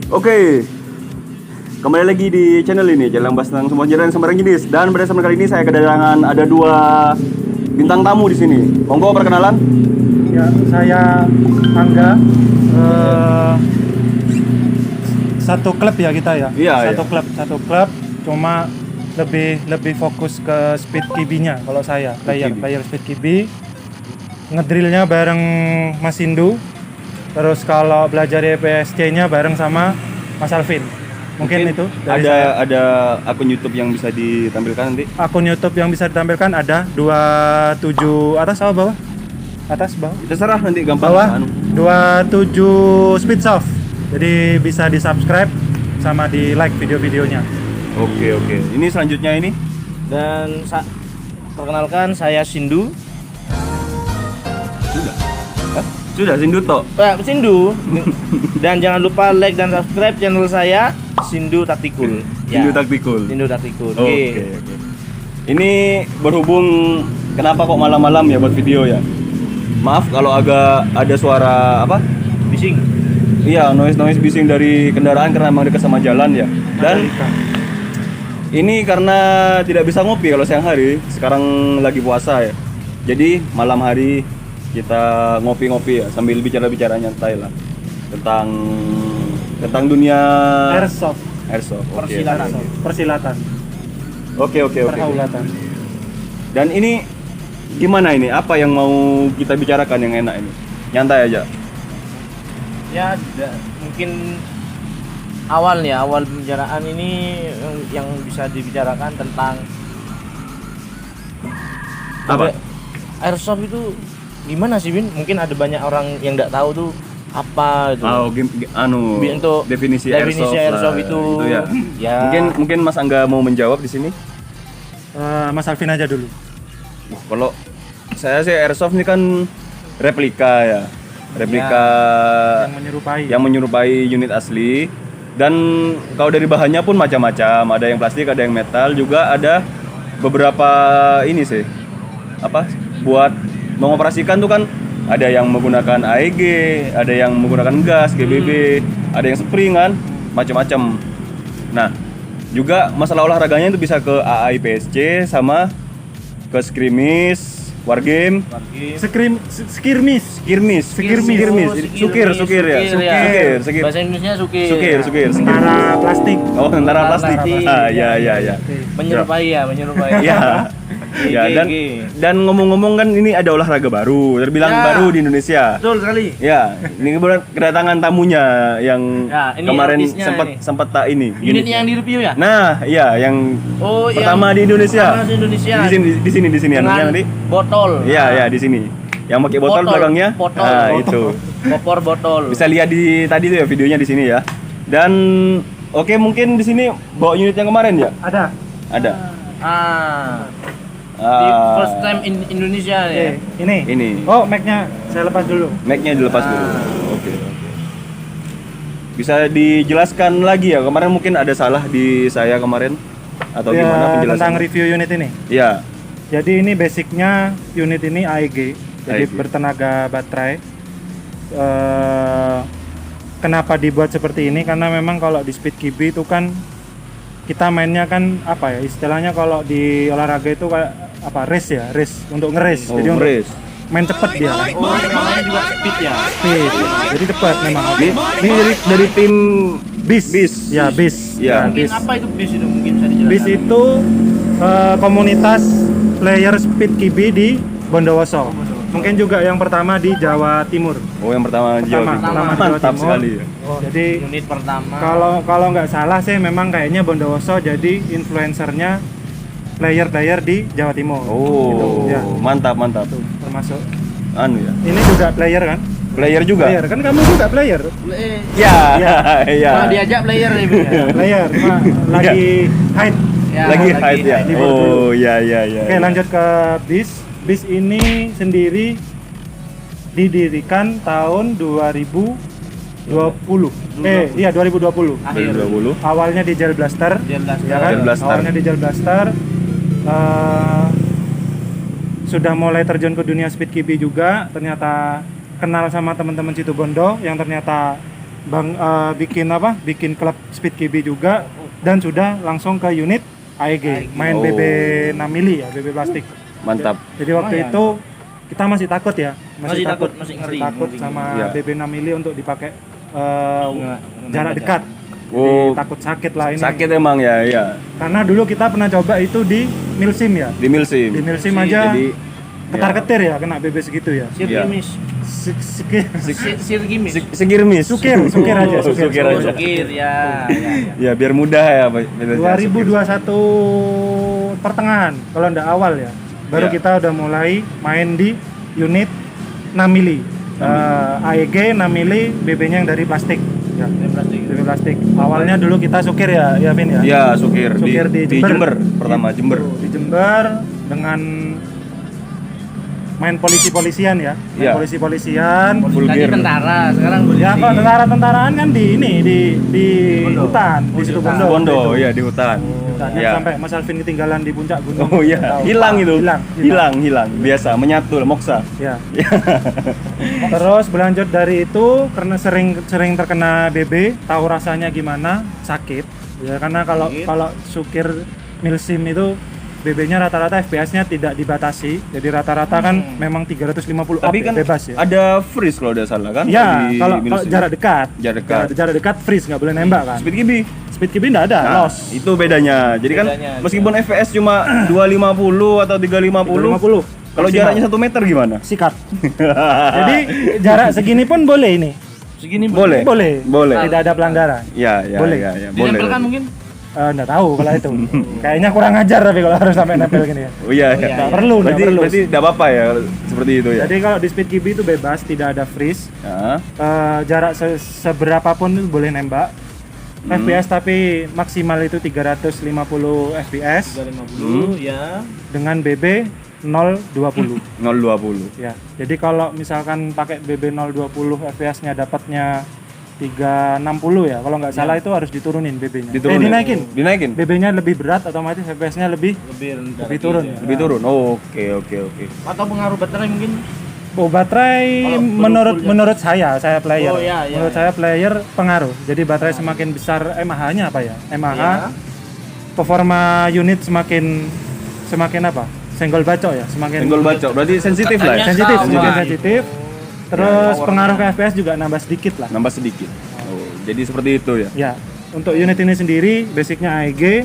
Oke, kembali lagi di channel ini, Jalan Bahas tentang semua jalan sembarang jenis. Dan pada kesempatan kali ini saya kedatangan ada dua bintang tamu di sini. Monggo perkenalan. Ya, saya Angga. Satu klub ya kita ya. Iya, satu klub. Cuma lebih fokus ke speed KB-nya kalau saya. Player speed KB. Ngedrillnya bareng Mas Indu. Terus kalau belajar EPSC-nya bareng sama Mas Alvin. Mungkin itu dari saya. Ada akun YouTube yang bisa ditampilkan nanti. Akun YouTube yang bisa ditampilkan ada 27 atas apa bawah? Atas bawah. Terserah nanti gampang. Bawah 27 Speedsoft. Jadi bisa di-subscribe sama di-like video-videonya. Oke. Ini selanjutnya ini. Dan perkenalkan saya Sindu. Sudah Sindu toh. Pak Sindu. Dan jangan lupa like dan subscribe channel saya Sindu Taktikul. Sindu Taktikul. Sindu Taktikul. Oke. Ini berhubung kenapa kok malam-malam ya buat video ya? Maaf kalau agak ada suara apa? Bising. Iya, noise bising dari kendaraan karena memang dekat sama jalan ya. Dan ini karena tidak bisa ngopi kalau siang hari, sekarang lagi puasa ya. Jadi malam hari kita ngopi-ngopi ya sambil bicara-bicara nyantai lah tentang dunia Airsoft. Oke. Persilatan. Oke. Perhaulatan. Dan ini gimana ini? Apa yang mau kita bicarakan yang enak ini? Nyantai aja. Ya, mungkin awal pembicaraan ini yang bisa dibicarakan tentang Apa? Airsoft itu gimana sih, Bin? Mungkin ada banyak orang yang nggak tahu tuh apa itu. Untuk definisi airsoft itu ya. Mungkin Mas Angga mau menjawab di sini. Mas Alvin aja dulu. Kalau saya sih airsoft ini kan replika ya. Yang menyerupai unit asli. Dan kalau dari bahannya pun macam-macam, ada yang plastik, ada yang metal, juga ada beberapa ini sih. Buat mengoperasikan tuh kan ada yang menggunakan AEG, ada yang menggunakan gas, GBB, ada yang spring kan, macam-macam. Nah, juga masalah olahraganya itu bisa ke AAIPSC sama ke skirmish, wargame, skirmish, sukir ya. Bahasa Indonesia sukir. Tentara plastik. Oh, tentara plastik. Ya. Menyerupai. Ya, dan ngomong-ngomong kan ini ada olahraga baru, terbilang baru di Indonesia. Betul sekali. Ya, ini kedatangan tamunya yang kemarin sempat tak ini. Unit yang di review ya? Nah, iya yang pertama di Indonesia. Di sini anunya nanti. Botol. Iya, di sini. Yang pakai botol belakangnya. Nah, itu. Popor botol. Bisa lihat di tadi tuh ya videonya di sini ya. Dan mungkin di sini bawa unit yang kemarin ya? Ada. Di first time in Indonesia ya. Ini. Oh, mic-nya saya lepas dulu. Mic-nya dilepas dulu. Oke. Bisa dijelaskan lagi ya? Kemarin mungkin ada salah di saya kemarin atau gimana penjelasan tentang review unit ini? Iya. Jadi ini basicnya unit ini AEG, jadi bertenaga baterai. Kenapa dibuat seperti ini? Karena memang kalau di speed KB itu kan kita mainnya kan istilahnya kalau di olahraga itu kayak race untuk nge-race. Jadi untuk main cepet dia. Namanya juga speed ya. Speed. Jadi cepat memang. Ini dari tim BIS. Ya, BIS. Ya. Mungkin apa itu BIS itu? Mungkin bisa dijelaskan. BIS itu komunitas player speed KB di Bondowoso. Mungkin juga yang pertama di Jawa Timur. Oh, yang pertama di Jawa Timur. Mantap sekali ya. Jadi unit pertama. Kalau nggak salah sih memang kayaknya Bondowoso jadi influencernya player di Jawa Timur. Oh, gitu. Ya. Mantap. Tuh, termasuk ya. Ini juga player kan? Player juga. Player kan, kamu juga player. Ya. Kalau diajak player ya. Player, lagi hide. Lagi hide ya. Oh, ya. Oke, lanjut ke BIS. BIS ini sendiri didirikan tahun 2020. 2020. Akhir 2020. Awalnya di Gel Blaster. Ya kan? Awalnya di Gel Blaster. Sudah mulai terjun ke dunia speed KB juga, ternyata kenal sama teman-teman Situbondo yang ternyata bikin apa? Bikin klub Speed KB juga dan sudah langsung ke unit AEG, main Oh. BB 6 mili ya, BB plastik. Mantap. Jadi waktu Lumayan. itu kita masih takut ya, Masih takut, masih ngeri. sama Iya. BB 6 mili untuk dipakai Nggak jarak baca. dekat. Oh. Jadi takut sakit lah ini. Sakit emang ya, iya. Karena dulu kita pernah coba itu di Milsim ya. Di Milsim. Di Milsim aja Jadi ketar-ketir ya kena BB segitu ya. Sirgimis. Sirgimis. Segirmis. Sukir aja, Oh, sukir. sukir Oh, aja. sukir ya. Ya biar mudah ya Pak. 2021 pertengahan kalau ndak awal ya. Baru Ya. kita udah mulai main di unit 6 mili. AEG 6 mili, BB-nya yang dari plastik. Ya, Plastik. BB plastik. Awalnya dulu kita sukir ya, ya Vin ya. Ya, sukir, Sukir di Jember. Pertama Gitu, Jember. Di Jember dengan main polisi-polisian ya. Main Iya. polisi-polisian. Full Tadi gear. tentara, sekarang polisi. Ya kalau tentara-tentaraan kan di ini di Bondo. hutan, Oh, di di situ hutan. Bondo. Bondo, Itu. ya di hutan. Hutannya Ya. sampai Mas Alvin ketinggalan di puncak gunung. Oh iya, Tahu. hilang itu. Hilang. Biasa menyatu moksa. Ya. Terus berlanjut dari itu karena sering terkena BB, tahu rasanya gimana, sakit. Ya karena kalau Sakit. kalau sukir Milsim itu BB-nya rata-rata FPS-nya tidak dibatasi. Jadi rata-rata kan memang 350 Tapi up kan bebas ya. ada freeze kalau tidak salah kan? Ya, di kalau Milsim. jarak dekat. Jarak dekat. Jarak dekat freeze nggak boleh nembak kan. Speed GB. Speed KB nggak ada, Nah, loss. itu bedanya. Jadi kan Bedanya, meskipun FPS cuma 250 atau 350, 350. kalau Maksimal. jaraknya 1 meter gimana? Sikat. Jadi jarak segini pun boleh ini. Segini Boleh. Boleh. Tidak ada pelanggaran. Ya, ya, Boleh. ya, ya, boleh. Ditempelkan mungkin? Nggak tahu kalau itu. Kayaknya kurang ajar tapi kalau harus sampai nempel gini ya. Oh iya, Oh, iya, iya. iya. Perlu, nggak Berarti perlu. berarti tidak apa-apa ya kalau seperti itu ya. Jadi kalau di Speed KB itu bebas, tidak ada freeze. Ya. Jarak seberapapun itu boleh nembak. FPS tapi maksimal itu 350 FPS 350 ya. dengan BB 020. 020. Ya. Jadi kalau misalkan pakai BB 020 FPS-nya dapatnya 360 ya. Kalau nggak salah itu harus diturunin BB-nya. Diturunin. Dinaikin. Dinaikin. BB-nya lebih berat otomatis FPS-nya lebih Lebih rendah. lebih turun. lagi, Lebih turun. Oh, oke. Atau pengaruh baterai mungkin? Oh, baterai Kalau menurut saya player. Oh, iya, iya, menurut iya. saya player pengaruh. Jadi baterai semakin besar mAh-nya apa ya? mAh Iya. performa unit semakin apa? Senggol bacok ya, semakin Senggol bacok. Berarti sensitif lah ya. Katanya sensitif, sama. semakin sensitif. Terus powernya. pengaruh ke FPS juga nambah sedikit lah. Nambah sedikit. Oh, jadi seperti itu ya. Ya, untuk unit ini sendiri basicnya AEG.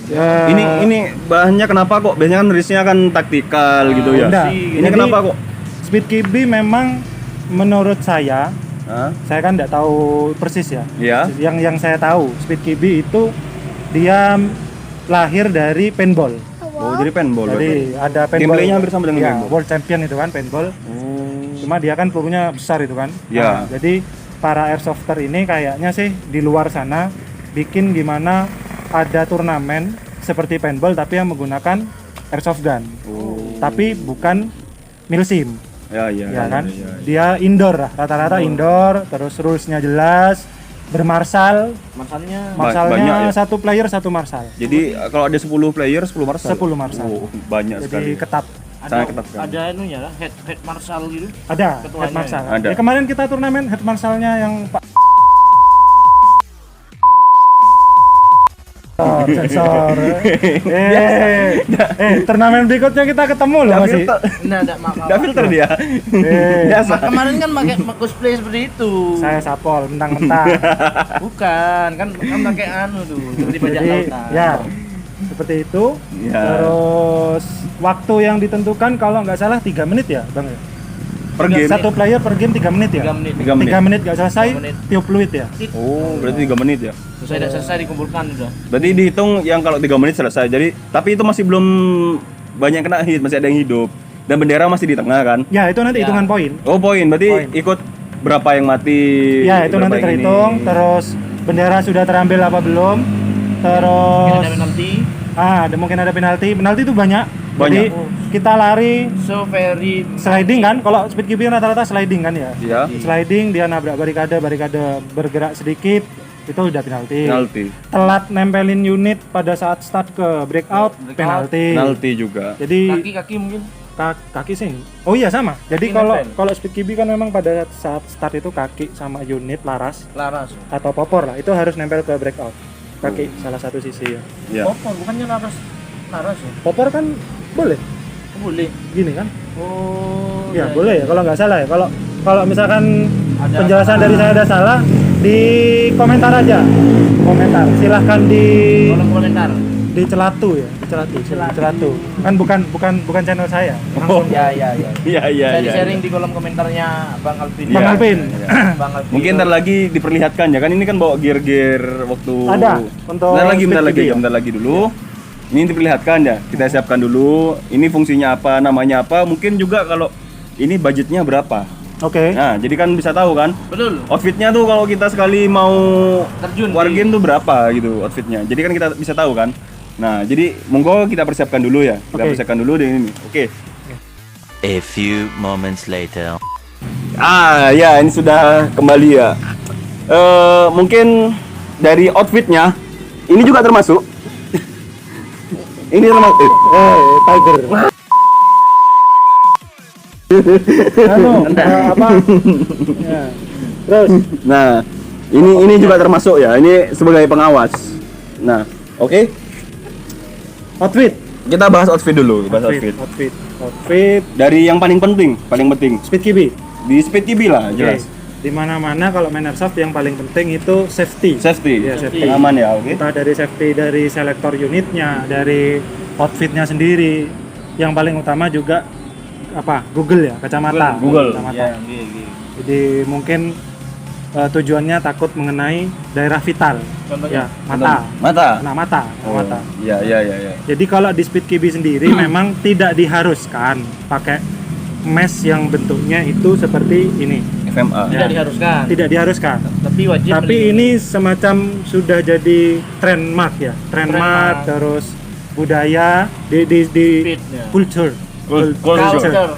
Ya, Ini bahannya kenapa kok? Biasanya kan risknya kan taktikal gitu ya. enggak. Ini Jadi, kenapa kok? Speed KB memang menurut saya Hah? kan tidak tahu persis ya. Iya. Yang saya tahu Speed KB itu dia lahir dari paintball. Oh, jadi paintball Jadi berarti. ada paintball. Gameplaynya hampir sama dengan ya, paintball. World Champion itu kan paintball. Oh. Cuma dia kan pelurunya besar itu kan. Ya. Jadi para airsofter ini kayaknya sih di luar sana bikin gimana ada turnamen seperti paintball tapi yang menggunakan airsoft gun. Oh. Tapi bukan milsim. Ya, Ya kan? Dia indoor lah, rata-rata indoor, terus rules-nya jelas, bermarsal, Masalnya marsalnya banyak ya? satu player satu marsal. Jadi kalau ada 10 player 10 marsal. 10 marsal. Oh, banyak Jadi sekali. ketat. Sangat ketat sekali. ada anunya lah, head marshal gitu. Ada Ketuanya head marshal. ya? Ada. Ya, kemarin kita turnamen head marsalnya yang Pak sensor. Turnamen berikutnya kita ketemu loh Nggak masih. filter, Enggak, maaf. nggak filter dia. Biasa. Kemarin kan pakai cosplay seperti itu. Saya sapol mentang-mentang. Bukan, kan pakai anu tuh, seperti bajak Jadi lautan. ya seperti itu. Ya. Terus waktu yang ditentukan kalau nggak salah 3 menit ya, Bang ya. Per game. Satu player per game 3 menit ya. 3 menit. 3 menit. 3 menit nggak selesai, 3 menit. tiup fluid ya. Oh, berarti 3 menit ya. Selesai dikumpulkan udah. Berarti dihitung yang kalau 3 menit selesai. Jadi tapi itu masih belum banyak kena hit, masih ada yang hidup. Dan bendera masih di tengah kan? Ya itu nanti Ya. hitungan poin. Oh, poin. Berarti Poin. ikut berapa yang mati? Ya itu berapa nanti yang terhitung. ini. Terus bendera sudah terambil apa belum? Mungkin Terus ada penalti. mungkin ada penalti. Penalti itu banyak. Banyak. Jadi kita lari So very sliding kan? Kalau speed GB rata-rata sliding kan ya? Iya. Sliding dia nabrak barikade bergerak sedikit itu udah penalti. Penalti. Telat nempelin unit pada saat start ke breakout penalti. Penalti juga. Jadi kaki mungkin. kaki sini. Oh iya sama. Jadi Kaki kalau nempel. kalau speed KB kan memang pada saat start itu kaki sama unit laras Laras. atau popor lah itu harus nempel ke breakout. Kaki salah satu sisi ya. Iya. Popor bukannya laras. Laras ya? Popor kan boleh Boleh. gini kan? Oh. Ya boleh ya kalau nggak salah ya. Kalau misalkan Ada penjelasan dari saya ada salah di komentar aja. Komentar. Silahkan Kolom komentar. di celatu ya, di celatu. Kan bukan channel saya. Oh. Ya. Iya iya iya. Sharing di kolom komentarnya Bang Alvin. Bang Iya. Alvin. Bang Alvin. Mungkin ntar lagi diperlihatkan ya kan ini kan bawa gear-gear waktu Ada, untuk bentar speed GB ya? lagi dulu. Ini diperlihatkan ya. Kita siapkan dulu. Ini fungsinya apa, namanya apa. Mungkin juga kalau ini budgetnya berapa. Oke. Nah, jadi kan bisa tahu kan. Betul. Outfitnya tuh kalau kita sekali mau Terjun wargame tuh berapa gitu outfitnya. Jadi kan kita bisa tahu kan. Nah, jadi monggo kita persiapkan dulu ya. Kita Oke. persiapkan dulu di ini. Oke. A few moments later. Ah, ya ini sudah kembali ya. Mungkin dari outfitnya ini juga termasuk. Ini termasuk. Tiger. Apa? Ya. Terus Nah, ini juga termasuk ya. Ini sebagai pengawas. Nah, oke. outfit. Kita bahas outfit dulu, bahas outfit. Outfit. Dari yang paling penting. Speed KB. Di Speed TV lah, jelas. Di mana-mana kalau main airsoft yang paling penting itu safety. Safety. Ya, safety. Aman ya, oke. Entah dari safety dari selektor unitnya, dari outfitnya sendiri. Yang paling utama juga apa? Google ya, kacamata. Google. Kacamata. Ya, Jadi mungkin tujuannya takut mengenai daerah vital. Contohnya? Ya, mata. Kena mata. Oh, Mata. iya. Jadi kalau di Speed KB sendiri memang tidak diharuskan pakai mesh yang bentuknya itu seperti ini. FMA. Tidak Ya. diharuskan. Tidak diharuskan. Tapi wajib. Tapi ini semacam sudah jadi trademark ya. Trademark terus budaya di Speednya. culture. Culture.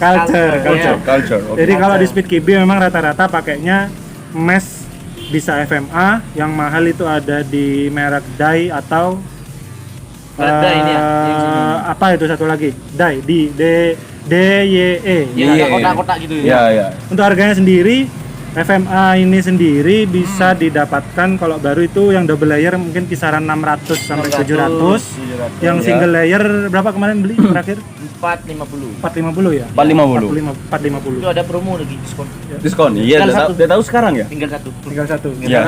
Culture. Oke. Jadi kalau di Speed KB memang rata-rata pakainya mesh bisa FMA, yang mahal itu ada di merek Dai atau Merek Dai ini ya, yang sini. apa itu satu lagi? Dai di DYE. Ya, Iya. ada kotak-kotak gitu ya. Iya, iya. Untuk harganya sendiri FMA ini sendiri bisa didapatkan kalau baru itu yang double layer mungkin kisaran 600 sampai 700. Yang Ya. single layer berapa kemarin beli terakhir? 450. 450 ya? 450. 450. Itu ada promo lagi diskon. Diskon. Iya, Tinggal satu. udah tahu sekarang ya? Tinggal satu. Tinggal satu. Iya.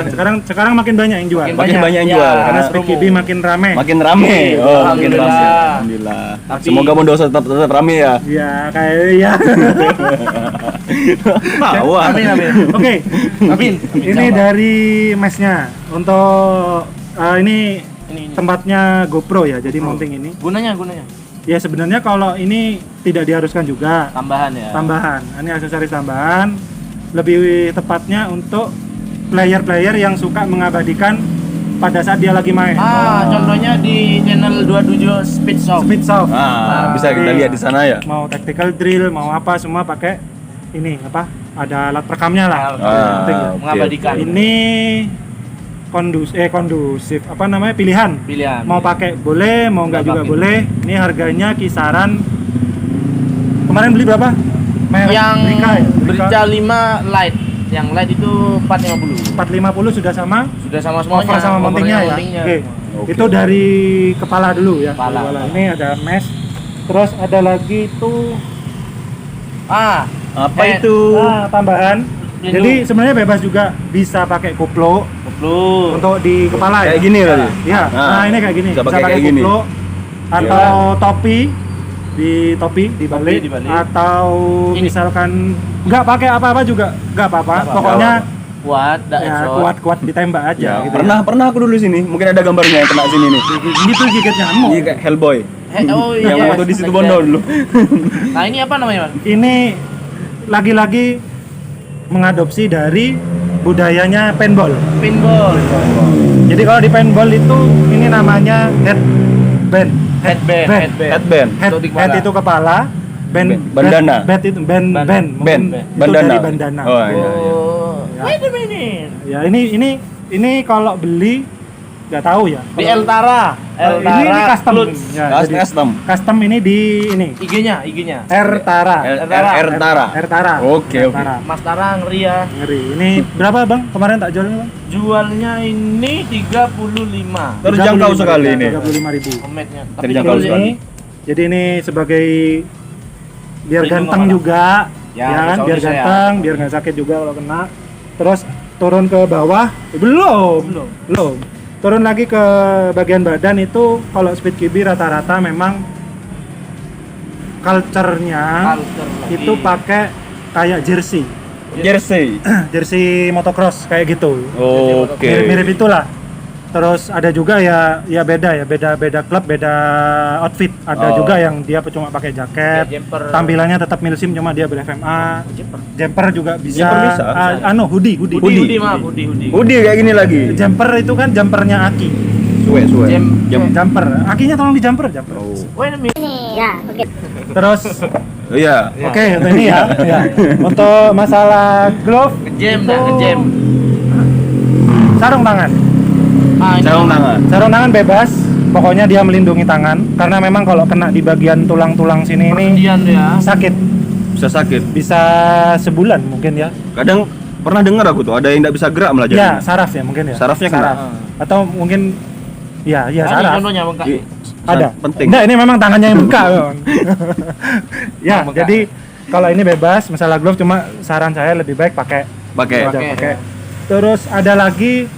Sekarang makin banyak yang jual. Makin Makin banyak yang Ya, jual Karena karena Speed promo. KB makin rame. makin rame. Oh, makin Alhamdulillah. rame. Alhamdulillah. Tapi- Semoga Bondoso tetap rame ya. Ya kayak ya. Wah. Amin. Oke. Amin. Ini dari mesnya. Untuk ini Ini. tempatnya GoPro ya. Jadi mounting ini. Gunanya. Ya sebenarnya kalau ini tidak diharuskan juga. Tambahan ya. Tambahan. Ini aksesoris tambahan. Lebih tepatnya untuk player-player yang suka mengabadikan pada saat dia lagi main. Contohnya di channel 27 Speed Shop. Speed soft. Bisa kita lihat di sana ya. Mau tactical drill, mau apa semua pakai ini apa? Ada alat perekamnya lah. Penting ya. oke, Mengabadikan. oke. Ini kondusif apa namanya pilihan. Pilihan. Mau pakai boleh, mau nggak juga Nggak boleh. Ini harganya kisaran kemarin beli berapa? Merek Yang Brika ya? Brika 5 light. Yang light itu 450. 450 sudah sama Sudah sama semuanya. cover sama mountingnya ya. mountingnya. Oke. Oke. Itu dari kepala dulu ya. Kepala. Ini ada mesh. Terus ada lagi tuh Apa Eh, itu? tambahan. Pelindung. Jadi sebenarnya bebas juga bisa pakai koplo Koplo. untuk di kepala Kayak ya. gini tadi. Iya. Nah, ini kayak gini. Bisa pakai kayak gini. koplo atau topi di balik, di balik. atau Ini. misalkan nggak pakai apa-apa juga nggak apa-apa. Nggak apa-apa. Pokoknya Kuat, ya kuat-kuat ditembak aja Ya, gitu. pernah aku dulu sini. Mungkin ada gambarnya yang kena sini nih. Ini tuh gigit nyamuk. Ini kayak Hellboy. Oh iya. Yang waktu di situ Bondo dulu. Nah, ini apa namanya, Mas? Ini lagi-lagi mengadopsi dari budayanya paintball. Pinball. Jadi kalau di paintball itu ini namanya headband. Headband. Headband. Head, Untuk di head kepala. itu kepala, band, Bandana. band itu band. Band. Mungkin itu Bandana. dari bandana. Oh, iya. Oh. Ya. Wait a minute. Ya ini kalau beli nggak tahu ya. Di Eltara. Ini custom. Clutch. Ya, jadi Custom. custom ini di ini. IG-nya. Ertara. Ertara. Oke. Mas Tara ngeri ya. Ngeri. Ini berapa Bang? Kemarin tak jualnya Bang? Jualnya ini 35. Terjangkau sekali ini. 35.000. Homemade-nya. Terjangkau Terus sekali. ini, jadi ini sebagai biar Pelindung ganteng kepala. juga, Ya, ya kan? bisa Biar bisa ya. ganteng, biar nggak sakit juga kalau kena. Terus turun ke bawah, belum. Turun lagi ke bagian badan itu kalau Speed KB rata-rata memang culture-nya lagi. itu pakai kayak jersey, jersey motocross kayak gitu. Oke. Mirip-mirip itulah. Terus ada juga ya beda klub, beda outfit. Ada Oh. juga yang dia cuma pakai jaket, Ya, jumper. tampilannya tetap milsim cuma dia ber-FMA. Jumper juga bisa. Jumper bisa. Hoodie. Hoodie kayak gini lagi. Jumper itu kan jumpernya Aki. Suwe. Jumper. Akinya tolong di jumper. Oh. Wait a minute. Terus Oh iya. oke, untuk ini ya. Ya. Untuk masalah glove, Ngejam dah, ngejam. sarung tangan. Ini Sarung tangan. Sarung tangan bebas, pokoknya dia melindungi tangan karena memang kalau kena di bagian tulang-tulang sini ini Persendian tuh ya. sakit, Bisa sakit. bisa sebulan mungkin ya. Kadang pernah dengar aku tuh ada yang nggak bisa gerak malah Ya, jadinya. saraf ya mungkin ya. Sarafnya kena. saraf. Atau mungkin ya Ini saraf. contohnya bengkak. Iya. Ada. Penting. Enggak, ini memang tangannya yang bengkak. memang. Ya, Bengkak. jadi kalau ini bebas, masalah glove cuma saran saya lebih baik pakai. Pakai. Pakai. Terus ada lagi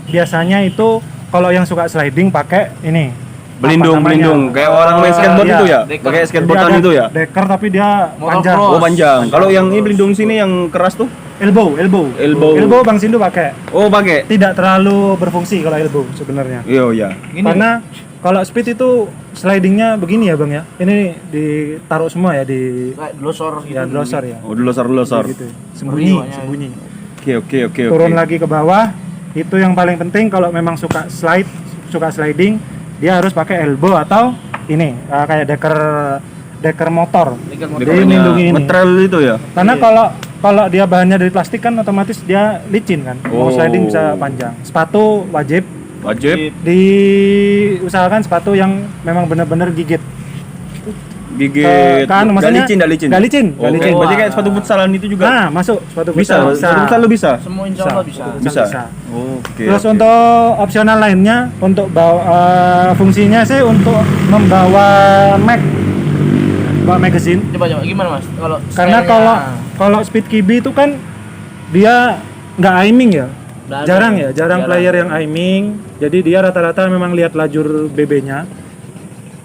biasanya itu kalau yang suka sliding pakai ini. Pelindung, Apa namanya? pelindung. Kayak orang main skateboard Iya. itu ya. Deker. Pakai Jadi skateboardan ada itu ya. Deker tapi dia Motocross. panjang. Oh panjang. Kalau yang ini pelindung sini yang keras tuh? Elbow. Elbow. Bang Sindu pakai. Oh pakai. Tidak terlalu berfungsi kalau elbow sebenarnya. Iya. Gini. Karena kalau speed itu slidingnya begini ya Bang ya. Ini ditaruh semua ya di Kayak glosor gitu. ya glosor ya. Oh losor. Gitu. Sembunyi. Ngeri, Oke. Turun lagi ke bawah. Itu yang paling penting kalau memang suka sliding, dia harus pakai elbow atau ini kayak deker motor. Deker Jadi motor. melindungi ini. Ngetrail itu ya. Karena kalau dia bahannya dari plastik kan otomatis dia licin kan. Mau Oh. sliding bisa panjang. Sepatu wajib Wajib diusahakan sepatu yang memang benar-benar gigit. gigit. Kan maksudnya Nggak licin. nggak licin. Berarti kayak sepatu futsalan itu juga. Nah, masuk sepatu bisa. futsal. Sepatu futsal lu bisa. Semua insya Allah bisa. Bisa. Bisa. Oke. Terus untuk opsional lainnya untuk fungsinya sih untuk membawa bawa magazine. Coba gimana Mas? Kalau Karena stylenya- kalau Speed KB itu kan dia nggak aiming ya. Nggak ada. Jarang ya, jarang Jarang. player yang aiming. Jadi dia rata-rata memang lihat lajur BB-nya.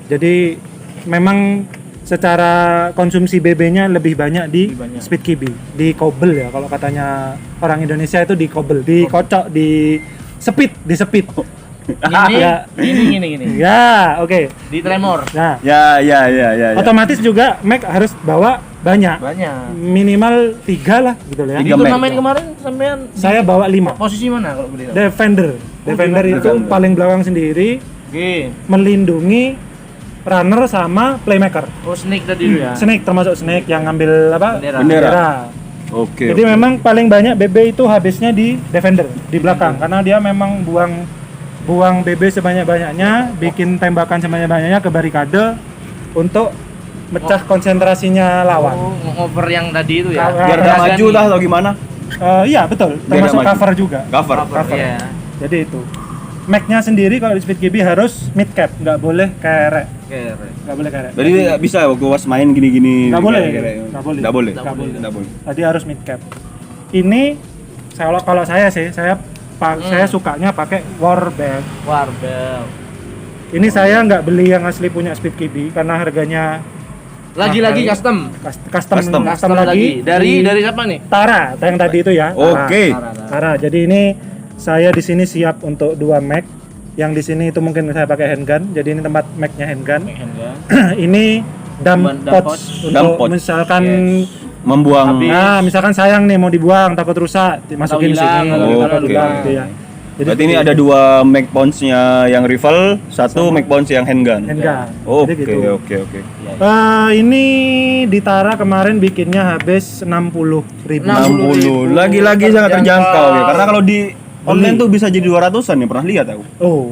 Jadi memang secara konsumsi BB-nya lebih banyak di Lebih banyak. Speed KB, di kobel ya kalau katanya orang Indonesia itu di kobel, dikocok, di sepit. Gini, Ya. gini. Ya, oke. Di tremor. Nah, Ya. otomatis juga Mac harus bawa banyak. Banyak. Minimal 3 lah gitu ya. Di 3 turnamen Mac. kemarin sampean Saya bawa 5. posisi mana kalau beli? Defender itu Defender. paling belakang sendiri, Oke. melindungi runner sama playmaker. Oh, snake tadi dulu ya. Snake termasuk snake yang ngambil apa? Bendera. Oke. Jadi memang paling banyak BB itu habisnya di defender di belakang karena dia memang buang BB sebanyak-banyaknya, bikin tembakan sebanyak-banyaknya ke barikade untuk mecah konsentrasinya lawan. Oh, ngover yang tadi itu ya. biar nggak maju dah atau gimana? Iya betul, Biar termasuk nggak maju. cover juga. Cover. Cover. Iya. Jadi itu. Mac-nya sendiri kalau di Speed KB harus mid cap, nggak boleh kerek, Oke. nggak boleh kerek. Jadi bisa waktu was main gini-gini. Nggak boleh. kayak- Nggak boleh. Nggak boleh. Nggak boleh. Nggak boleh. Tadi harus mid cap. Ini kalau saya sih, saya sukanya pakai warband. Warbel. Ini saya nggak beli yang asli punya Speed KB karena harganya Lagi-lagi mahal. custom. Custom lagi. Dari siapa nih? Tara, yang tadi itu ya. Oke. Tara. Jadi ini saya di sini siap untuk 2 Mac. Yang di sini itu mungkin saya pakai handgun. Jadi ini tempat Mac-nya handgun. Ini dump Dump pouch pouch. untuk Dump pouch. misalkan Membuang. Habis. nah misalkan sayang nih mau dibuang takut rusak dimasukin hilang, sini atau atau oke. hilang gitu ya. Jadi Berarti ini seperti ada 2 Mac Pounce-nya yang rifle, 1 Mac Pounce yang handgun. handgun. Oke, Jadi gitu. oke. Ini di Tara kemarin bikinnya habis 60.000. 60. Lagi-lagi sangat terjangkau ya. Karena kalau di online tuh bisa jadi 200-an ya, pernah lihat aku. Oh,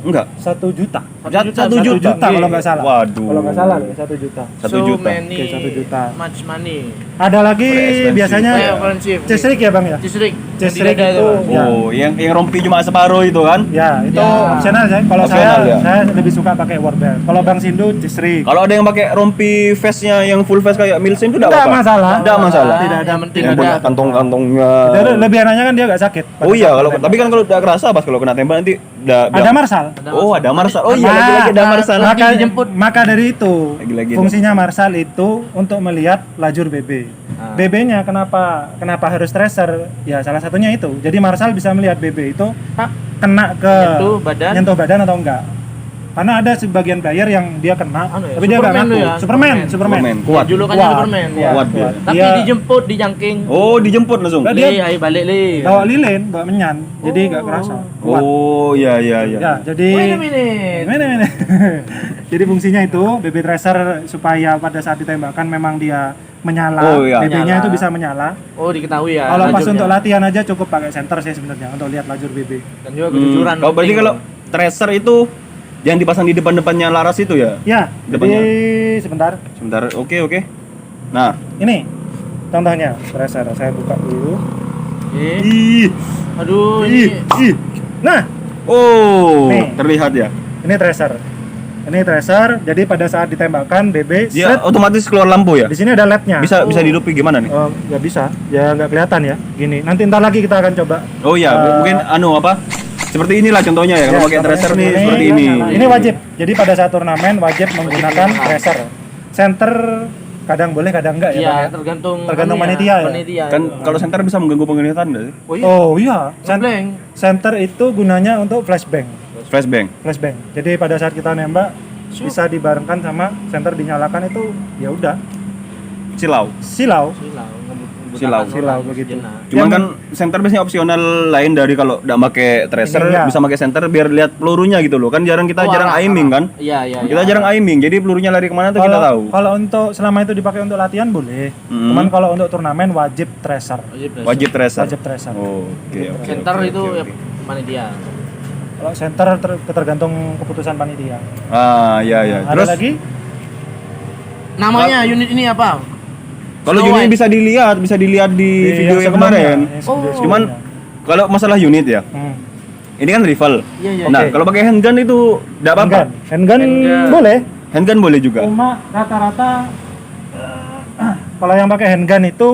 enggak. 1 juta. 1 1 juta. juta kalau nggak salah. Waduh. Kalau nggak salah ya 1 juta. 1 juta. Many, Oke, 1 juta. much money. Ada lagi Very expensive. biasanya Expensive. Cisrik ya Bang ya? Cisrik. Cisrik Yang tidak ada itu Bang. ya. Oh, yang rompi cuma separuh itu kan? Ya, itu Ya. opsional ya. Kalau Opsional, ya. saya lebih suka pakai warband. Kalau Bang Sindu Cisrik. Kalau ada yang pakai rompi vestnya yang full vest kayak Milsim itu enggak Tidak apa-apa. masalah. Enggak masalah. Tidak ada. Yang penting Yang ada. punya kantong-kantongnya. Lebih enaknya kan dia nggak sakit. pada Oh iya, saat kalau tembak. tapi kan kalau udah kerasa pas kalau kena tembak nanti udah ada marsal. Oh, ada marsal. Oh iya, Nah, lagi-lagi ada marsal. Maka dijemput. maka dari itu Lagi-lagi ada. fungsinya marsal itu untuk melihat lajur BB. BB-nya kenapa harus tracer? Ya salah satunya itu. Jadi marsal bisa melihat BB itu kena ke Nyentuh badan atau enggak. Karena ada sebagian player yang dia kena, Anu ya, tapi dia nggak Superman ngaku. tuh ya, Superman. Superman. Kuat. Julukannya Kuat. Superman. Kuat dia. Tapi Dia- dijemput, dijangking. Oh, dijemput langsung. Lah, Li, ayo balik li. bawa lilin, bawa menyan, jadi nggak kerasa. Kuat. Oh, iya iya iya. Ya, jadi Wait a minute. Mana. Jadi fungsinya itu BB tracer supaya pada saat ditembakkan memang dia menyala, Oh, iya. BB-nya Menyala. itu bisa menyala. Oh, diketahui ya. Kalau pas lajurnya. untuk latihan aja cukup pakai senter sih sebenarnya untuk lihat lajur BB. Dan juga kejujuran. Kalau berarti penting kalau loh. tracer itu yang dipasang di depan-depannya laras itu ya? Ya, Depannya. jadi sebentar. Sebentar. Oke. Nah, Ini contohnya tracer. Saya buka dulu. Ih, aduh ini. Nah, Oh, Nih. terlihat ya. ini tracer. Ini tracer. Jadi pada saat ditembakkan BB, Dia set, otomatis keluar lampu ya? di sini ada LED-nya. Bisa dihidupi gimana nih? Oh, nggak bisa. Ya nggak kelihatan ya. Gini. Nanti ntar lagi kita akan coba. Oh iya, mungkin apa? Seperti inilah contohnya ya. Kalau pakai contohnya tracer nih segini. seperti ini. Ini wajib. Jadi pada saat turnamen wajib menggunakan tracer. Center kadang boleh, kadang enggak ya, Iya, Bang, ya? tergantung Tergantung anu panitia ya? Panitia. Kan kalau center bisa mengganggu penglihatan enggak sih? Oh iya. Oh iya, Ngebleng. center itu gunanya untuk flashbang. Flashbang. Flashbang. Jadi pada saat kita nembak bisa dibarengkan sama center dinyalakan itu ya udah Silau. silau. Silau begitu. Cuman Yang- kan center biasanya opsional lain dari kalau enggak pakai tracer Ini, ya. bisa pakai center biar lihat pelurunya gitu loh. Kan kita jarang aiming kan? Iya. Kita jarang aiming. Jadi pelurunya lari kemana tuh kita tahu. Kalau untuk selama itu dipakai untuk latihan boleh. Hmm. Cuman kalau untuk turnamen wajib tracer. Wajib tracer. Wajib tracer. Oh, oke. Center itu ya panitia. Kalau center tergantung keputusan panitia. Ah, iya. Nah, Terus ada lagi? Namanya unit ini apa? kalau Snow unit White. bisa dilihat di video yang sebelumnya, kemarin. yang sebelumnya. Cuman kalau masalah unit ya, Hmm. ini kan rival. Iya. Nah, Oke. kalau pakai handgun itu enggak apa-apa. Handgun Handgun. boleh. Handgun boleh juga. Cuma rata-rata kalau yang pakai handgun itu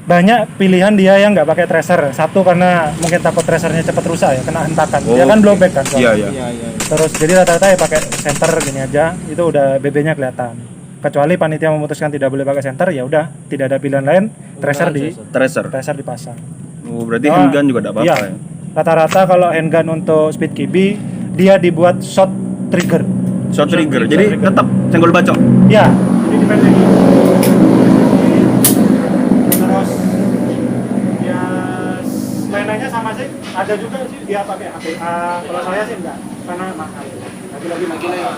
banyak pilihan dia yang nggak pakai tracer. Satu karena mungkin takut tracernya cepat rusak ya, kena hentakan. Dia kan blowback kan. Iya, soalnya. iya. Terus jadi rata-rata ya pakai center gini aja, itu udah BB-nya kelihatan. Kecuali panitia memutuskan tidak boleh pakai center, ya udah tidak ada pilihan lain, tracer Tracer. dipasang. Oh, berarti Oh, handgun juga enggak apa-apa iya. ya. Rata-rata kalau handgun untuk speed KB dia dibuat shot trigger. Short trigger. Jadi tetap senggol bacok. Ya, jadi dipendengin. Terus ya lainnya sama sih. Ada juga sih dia pakai HPA. Kalau saya sih enggak, karena mahal. Lagi-lagi mahal.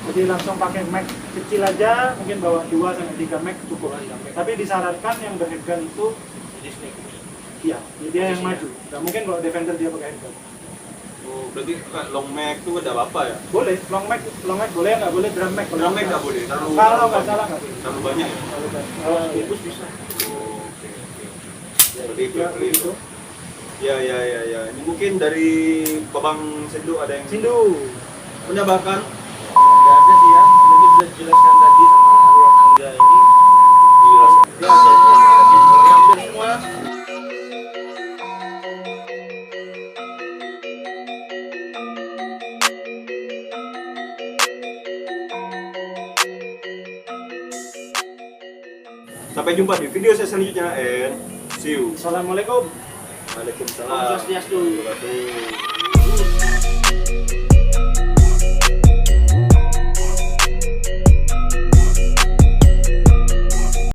Jadi langsung pakai mic kecil aja, mungkin bawa 2 sampai 3 mic cukup. Tapi disarankan yang berhandgun itu iya, dia yang maju. Enggak mungkin kalau defender dia pakai handgun. Oh, berarti long mag itu enggak apa-apa ya? Boleh, long mic boleh, nggak boleh drum mic. Drum mag enggak boleh. Kalau nggak salah nggak boleh. Terlalu banyak ya. Kalau bus bisa. Seperti itu. Ya, begitu. Ya. Ini mungkin dari Babang Sindu ada yang Sindu. menambahkan. Gak ada sih ya. Mungkin sudah dijelaskan tadi sama ruang angga ini. Ya, hampir semua. Sampai jumpa di video saya selanjutnya and see you. Assalamualaikum. Waalaikumsalam. Om Swastiastu. Wabarakatuh.